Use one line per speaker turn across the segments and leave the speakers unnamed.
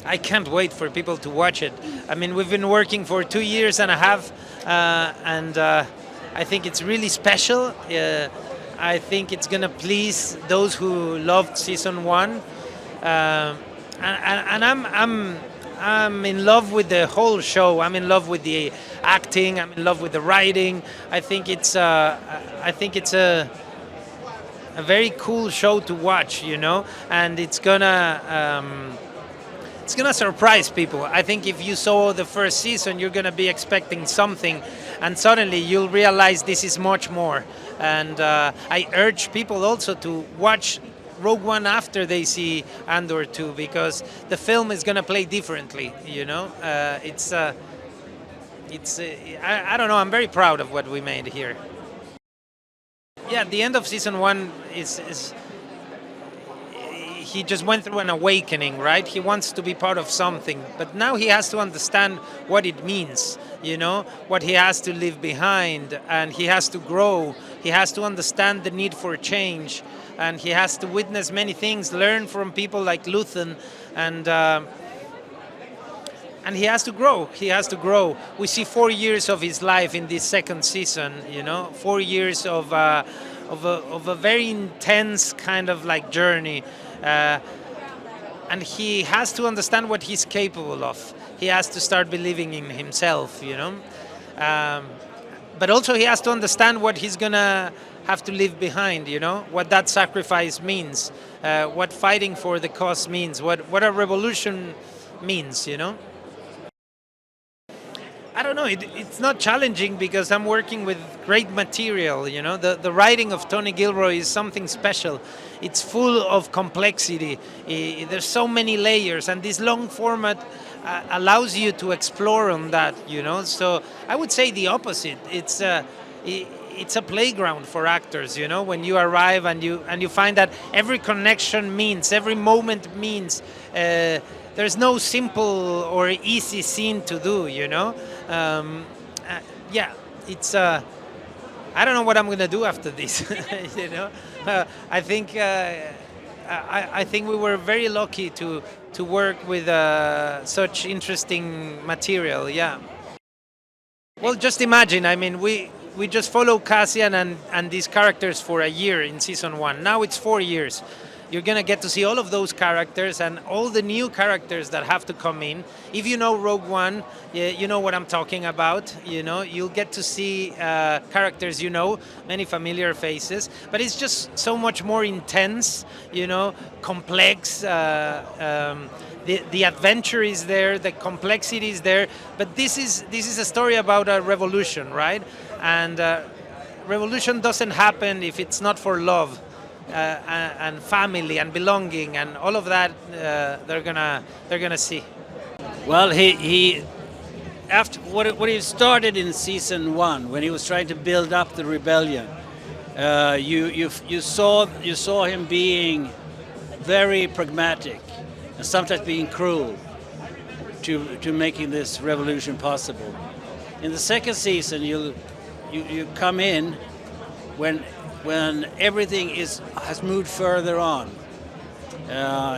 I can't wait for people to watch it. I mean, we've been working for 2 years and a half, and I think it's really special. I think it's gonna please those who loved season one, and I'm in love with the whole show. I'm in love with the acting. I'm in love with the writing. I think it's a very cool show to watch, and it's gonna surprise people. I think if you saw the first season, you're gonna be expecting something, and suddenly you'll realize this is much more. And I urge people also to watch Rogue One after they see Andor 2, because the film is gonna play differently. I don't know. I'm very proud of what we made here. Yeah, the end of season one is he just went through an awakening, right? He wants to be part of something, but now he has to understand what it means, what he has to leave behind, and he has to grow. He has to understand the need for change, and he has to witness many things, learn from people like Luthen, and he has to grow. He has to grow. We see 4 years of his life in this second season. 4 years of a very intense kind of like journey, and he has to understand what he's capable of. He has to start believing in himself. But also he has to understand what he's gonna have to leave behind. What that sacrifice means, what fighting for the cause means, what a revolution means. I don't know. It's not challenging because I'm working with great material. The writing of Tony Gilroy is something special. It's full of complexity. There's so many layers, and this long format allows you to explore on that. So I would say the opposite. It's a playground for actors. When you arrive and you find that every connection means, every moment means. There's no simple or easy scene to do, it's. I don't know what I'm gonna do after this, I think I think we were very lucky to work with such interesting material. Yeah. Well, just imagine. I mean, we just follow Cassian and these characters for a year in season one. Now it's 4 years. You're going to get to see all of those characters and all the new characters that have to come in. If you know Rogue One, you know what I'm talking about. You'll get to see characters, many familiar faces. But it's just so much more intense, complex. The adventure is there, the complexity is there. But this is a story about a revolution, right? And revolution doesn't happen if it's not for love. And family and belonging and all of that, they're gonna see.
Well, he after what he started in season one, when he was trying to build up the rebellion, you saw him being very pragmatic and sometimes being cruel to making this revolution possible. In the second season, you come in when everything has moved further on.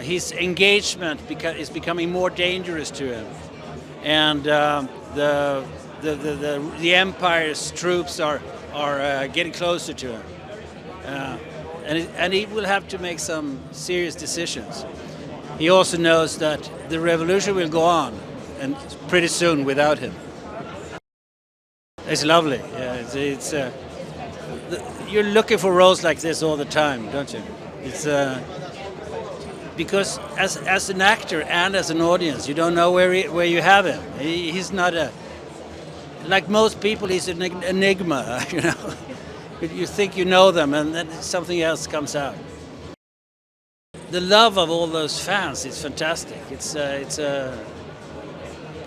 His engagement is becoming more dangerous to him, and the Empire's troops are getting closer to him, and he will have to make some serious decisions. He also knows that the revolution will go on, and pretty soon without him. It's lovely. Yeah, you're looking for roles like this all the time, don't you? It's because as an actor and as an audience, you don't know where you have him. He's not like most people. He's an enigma, You think you know them, and then something else comes out. The love of all those fans is fantastic.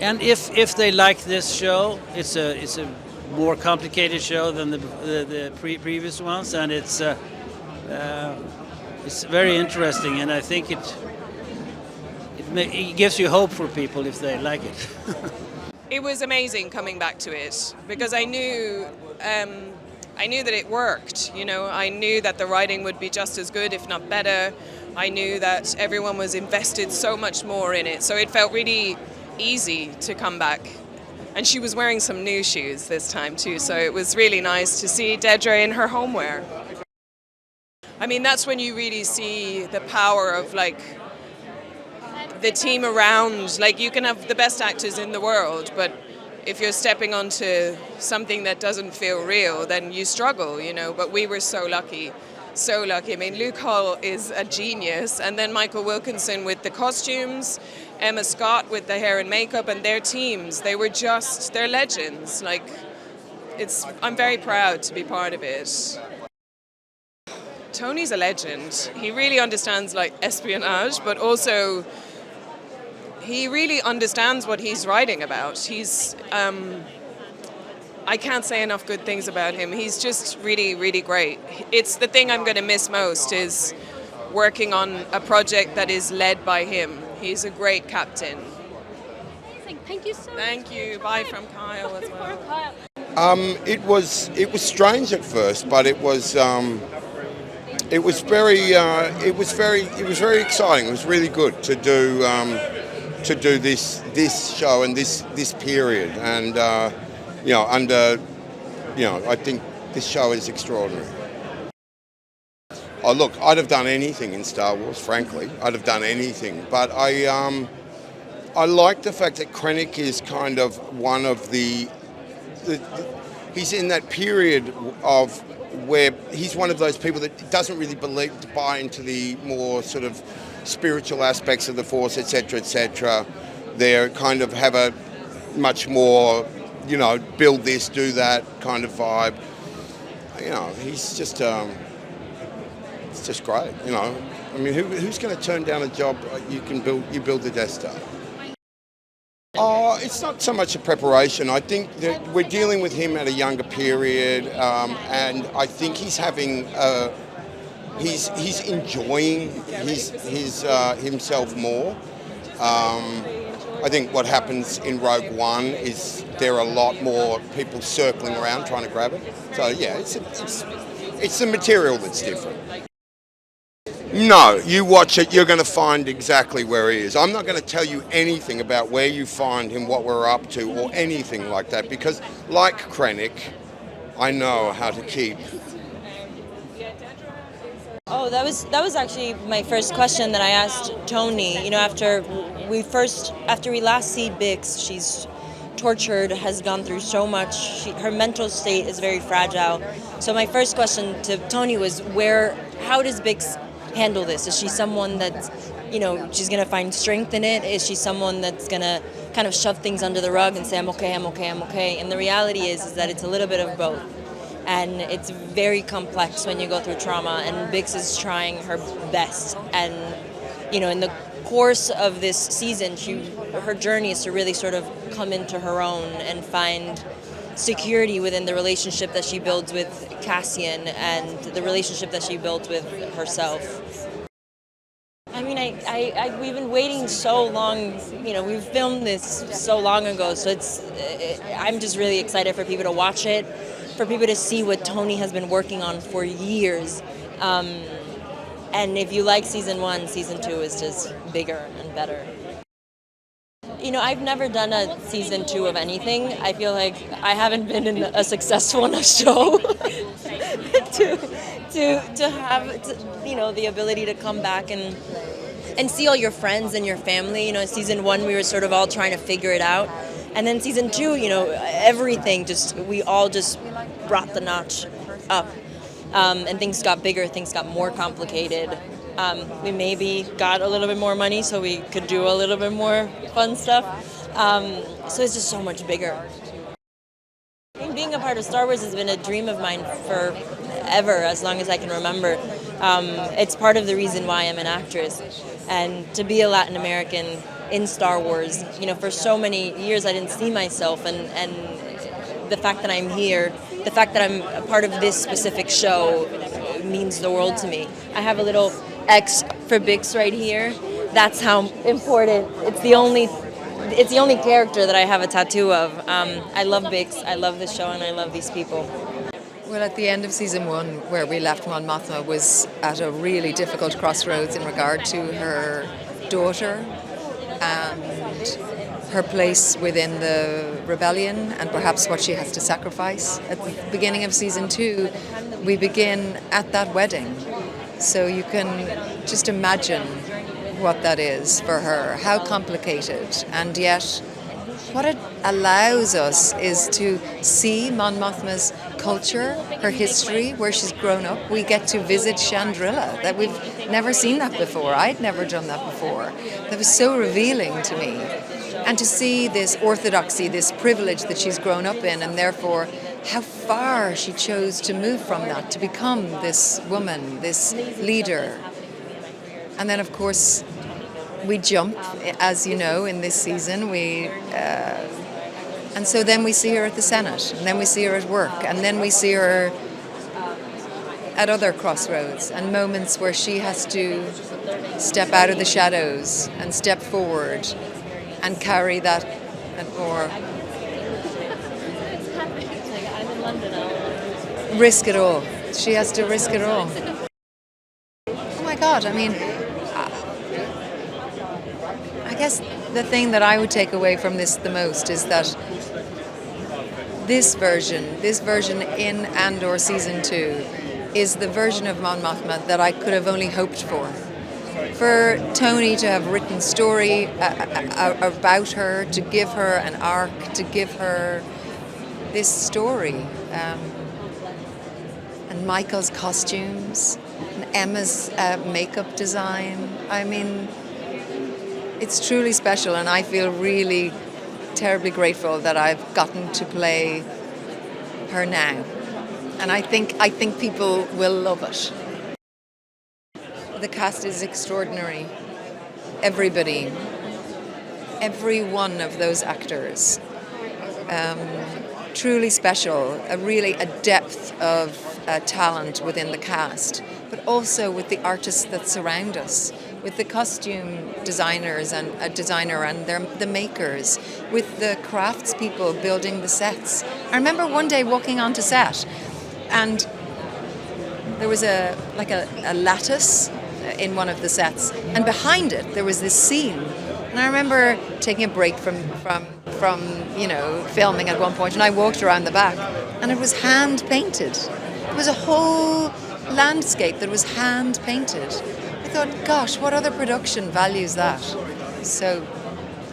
And if they like this show, it's a more complicated show than the previous ones, and it's very interesting, and I think it gives you hope for people if they like it.
It was amazing coming back to it because I knew that it worked. I knew that the writing would be just as good, if not better. I knew that everyone was invested so much more in it. So it felt really easy to come back. And she was wearing some new shoes this time too, so it was really nice to see Dedra in her homewear. I mean, that's when you really see the power of like the team around. Like, you can have the best actors in the world, but if you're stepping onto something that doesn't feel real, then you struggle, you know. But we were so lucky, so lucky. I mean, Luke Hull is a genius, and then Michael Wilkinson with the costumes, Emma Scott with the hair and makeup, and their teams. They're legends. Like, I'm very proud to be part of it. Tony's a legend. He really understands like espionage, but also he really understands what he's writing about. I can't say enough good things about him. He's just really, really great. It's the thing I'm going to miss most is working on a project that is led by him. He's a great captain.
Amazing. Thank you so much.
Thank you. Bye from Kyle as well.
Kyle.
It was strange at first, but it was very exciting. It was really good to do this show and this period, and I think this show is extraordinary. Oh look, I'd have done anything in Star Wars. Frankly, I'd have done anything, but I like the fact that Krennic is kind of one of he's in that period of where he's one of those people that doesn't really buy into the more sort of spiritual aspects of the Force, etc., etc. They kind of have a much more, build this, do that kind of vibe. He's just, it's just great. I mean, who's going to turn down a job you build the Death Star? Oh, it's not so much a preparation. I think that we're dealing with him at a younger period, and I think he's having, he's enjoying his himself more. I think what happens in Rogue One is there are a lot more people circling around trying to grab it. So yeah, it's the material that's different. No, you watch it, you're going to find exactly where he is. I'm not going to tell you anything about where you find him, what we're up to, or anything like that, because like Krennic, I know how to keep.
Oh, that was actually my first question that I asked Tony. After we last see Bix, she's tortured, has gone through so much. Her mental state is very fragile. So my first question to Tony was, how does Bix handle this? Is she someone that's, she's going to find strength in it? Is she someone that's going to kind of shove things under the rug and say, I'm okay? And the reality is that it's a little bit of both. And it's very complex when you go through trauma, and Bix is trying her best. And, in the course of this season, her journey is to really sort of come into her own and find security within the relationship that she builds with Cassian and the relationship that she built with herself. I mean, we've been waiting so long. We filmed this so long ago, so I'm just really excited for people to watch it, for people to see what Tony has been working on for years. And if you like season 1, season 2 is just bigger and better. I've never done a season 2 of anything. I feel like I haven't been in a successful enough show to have the ability to come back and see all your friends and your family. Season 1 we were sort of all trying to figure it out, and then season 2, everything we all just brought the notch up, and things got bigger, things got more complicated. We maybe got a little bit more money so we could do a little bit more fun stuff. So it's just so much bigger. Being a part of Star Wars has been a dream of mine forever, as long as I can remember. It's part of the reason why I'm an actress. And to be a Latin American in Star Wars, for so many years I didn't see myself, and the fact that I'm here, the fact that I'm a part of this specific show means the world to me. I have a little X for Bix right here. That's how important. It's the only character that I have a tattoo of. I love Bix. I love this show, and I love these people.
Well, at the end of season 1, where we left Mon Mothma was at a really difficult crossroads in regard to her daughter and her place within the rebellion and perhaps what she has to sacrifice. At the beginning of season 2, we begin at that wedding. So you can just imagine what that is for her, how complicated, and yet what it allows us is to see Mon Mothma's culture, her history, where she's grown up. We get to visit Chandrila. That we've never seen that before. I'd never done that before. That was so revealing to me. And to see this orthodoxy, this privilege that she's grown up in, and therefore how far she chose to move from that to become this woman, this leader. And then, of course, we jump, as you know, in this season. And so then we see her at the Senate, and then we see her at work, and then we see her at other crossroads and moments where she has to step out of the shadows and step forward and carry that or risk it all. She has to risk it all. Oh my God, I mean, I guess the thing that I would take away from this the most is that this version in Andor season 2 is the version of Mon Mothma that I could have only hoped for. For Tony to have written story about her, to give her an arc, to give her this story. And Michael's costumes, and Emma's makeup design. I mean, it's truly special, and I feel really terribly grateful that I've gotten to play her now. And I think people will love it. The cast is extraordinary. Everybody, every one of those actors, truly special. A depth of talent within the cast, but also with the artists that surround us, with the costume designers and a designer and the makers, with the craftspeople building the sets. I remember one day walking onto set, and there was a lattice in one of the sets, and behind it there was this scene. And I remember taking a break from filming at one point, and I walked around the back, and it was hand painted. It was a whole landscape that was hand painted. I thought, gosh, what other production values that? So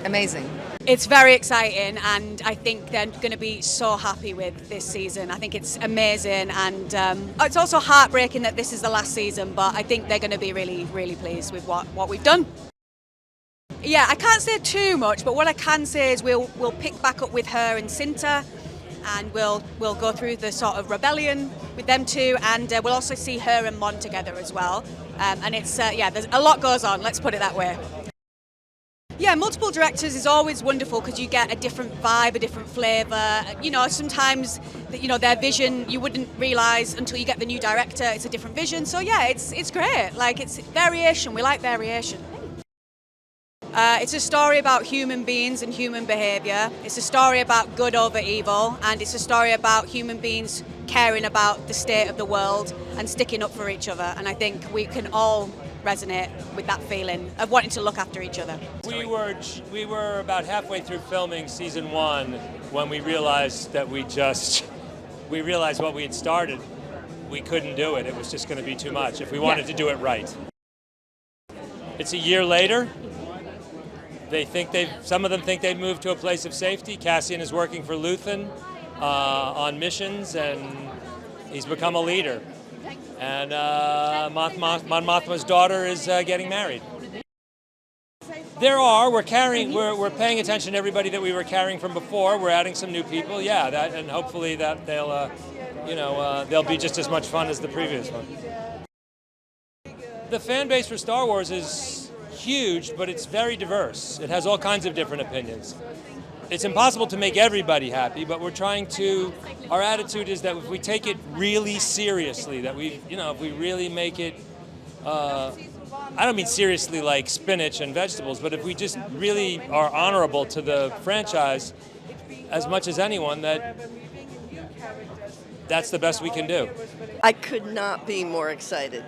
amazing.
It's very exciting, and I think they're going to be so happy with this season. I think it's amazing, and it's also heartbreaking that this is the last season, but I think they're going to be really, really pleased with what we've done. Yeah, I can't say too much, but what I can say is we'll pick back up with her and Cinta, and we'll go through the sort of rebellion with them two, and we'll also see her and Mon together as well. And it's there's a lot goes on. Let's put it that way. Yeah, multiple directors is always wonderful because you get a different vibe, a different flavour. You know, sometimes their vision you wouldn't realise until you get the new director. It's a different vision. So yeah, it's great. Like, it's variation. We like variation. It's a story about human beings and human behaviour. It's a story about good over evil, and it's a story about human beings caring about the state of the world and sticking up for each other. And I think we can all resonate with that feeling of wanting to look after each other.
We were about halfway through filming season 1 when we realized that we realized what we had started. We couldn't do it. It was just going to be too much if we wanted to do it right. It's a year later. Some of them think they've moved to a place of safety. Cassian is working for Luthen on missions, and he's become a leader. And Mon Mothma's daughter is getting married. We're paying attention to everybody that we were carrying from before. We're adding some new people, and hopefully that they'll be just as much fun as the previous one. The fan base for Star Wars is huge, but it's very diverse. It has all kinds of different opinions. It's impossible to make everybody happy, but our attitude is that if we take it really seriously, that if we really make it, I don't mean seriously like spinach and vegetables, but if we just really are honorable to the franchise as much as anyone, that that's the best we can do.
I could not be more excited.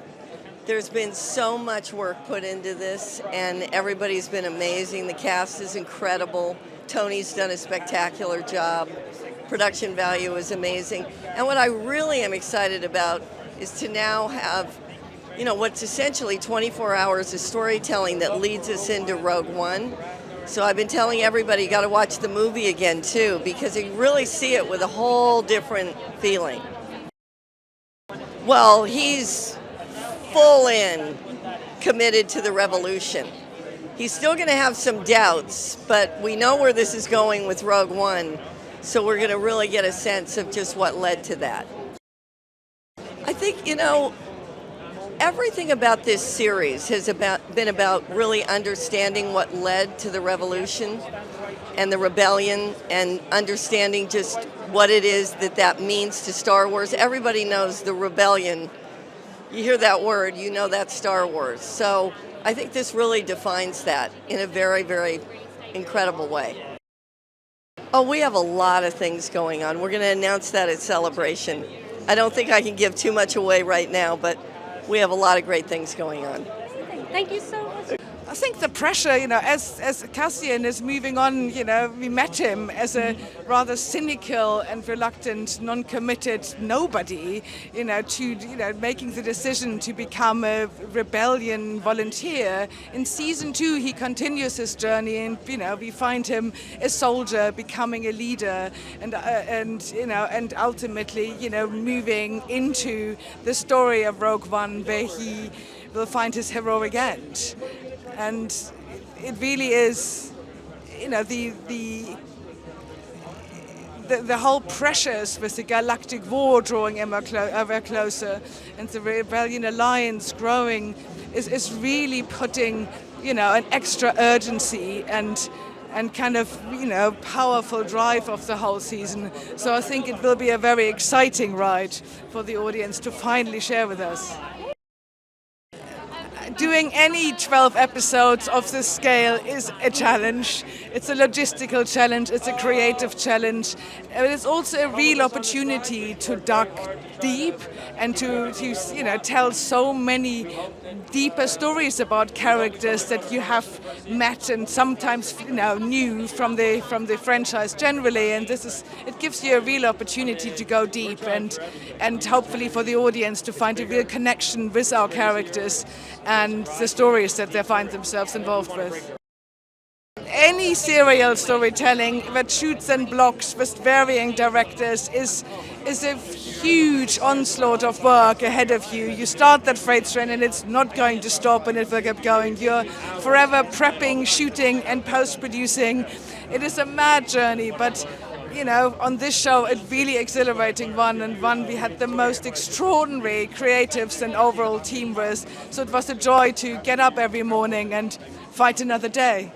There's been so much work put into this, and everybody's been amazing. The cast is incredible. Tony's done a spectacular job. Production value is amazing. And what I really am excited about is to now have, you know, what's essentially 24 hours of storytelling that leads us into Rogue One. So I've been telling everybody, you got to watch the movie again too, because you really see it with a whole different feeling. Well, he's full in committed to the revolution. He's still going to have some doubts, but we know where this is going with Rogue One, so we're going to really get a sense of just what led to that. I think, you know, everything about this series has been about really understanding what led to the revolution and the rebellion, and understanding just what it is that means to Star Wars. Everybody knows the rebellion. You hear that word, you know that's Star Wars. So I think this really defines that in a very, very incredible way. Oh, we have a lot of things going on. We're going to announce that at Celebration. I don't think I can give too much away right now, but we have a lot of great things going on.
Thank you so much.
I think the pressure, you know, as Cassian is moving on, you know, we met him as a rather cynical and reluctant, non-committed nobody, you know, to, you know, making the decision to become a rebellion volunteer. In season 2, he continues his journey, and, you know, we find him a soldier becoming a leader, and you know, and ultimately, you know, moving into the story of Rogue One, where he will find his heroic end. And it really is, you know, the whole pressures with the galactic war drawing ever closer, and the Rebellion Alliance growing is really putting, you know, an extra urgency and kind of, you know, powerful drive of the whole season. So I think it will be a very exciting ride for the audience to finally share with us. Doing any 12 episodes of this scale is a challenge. It's a logistical challenge, it's a creative challenge, but it's also a real opportunity to dig deep and to you know, tell so many deeper stories about characters that you have met and sometimes, you know, knew from the franchise generally. And it gives you a real opportunity to go deep and hopefully for the audience to find a real connection with our characters and the stories that they find themselves involved with. Any serial storytelling that shoots and blocks with varying directors is a huge onslaught of work ahead of you. You start that freight train and it's not going to stop, and it will keep going. You're forever prepping, shooting and post-producing. It is a mad journey, but you know, on this show, a really exhilarating one, and one we had the most extraordinary creatives and overall team with. So it was a joy to get up every morning and fight another day.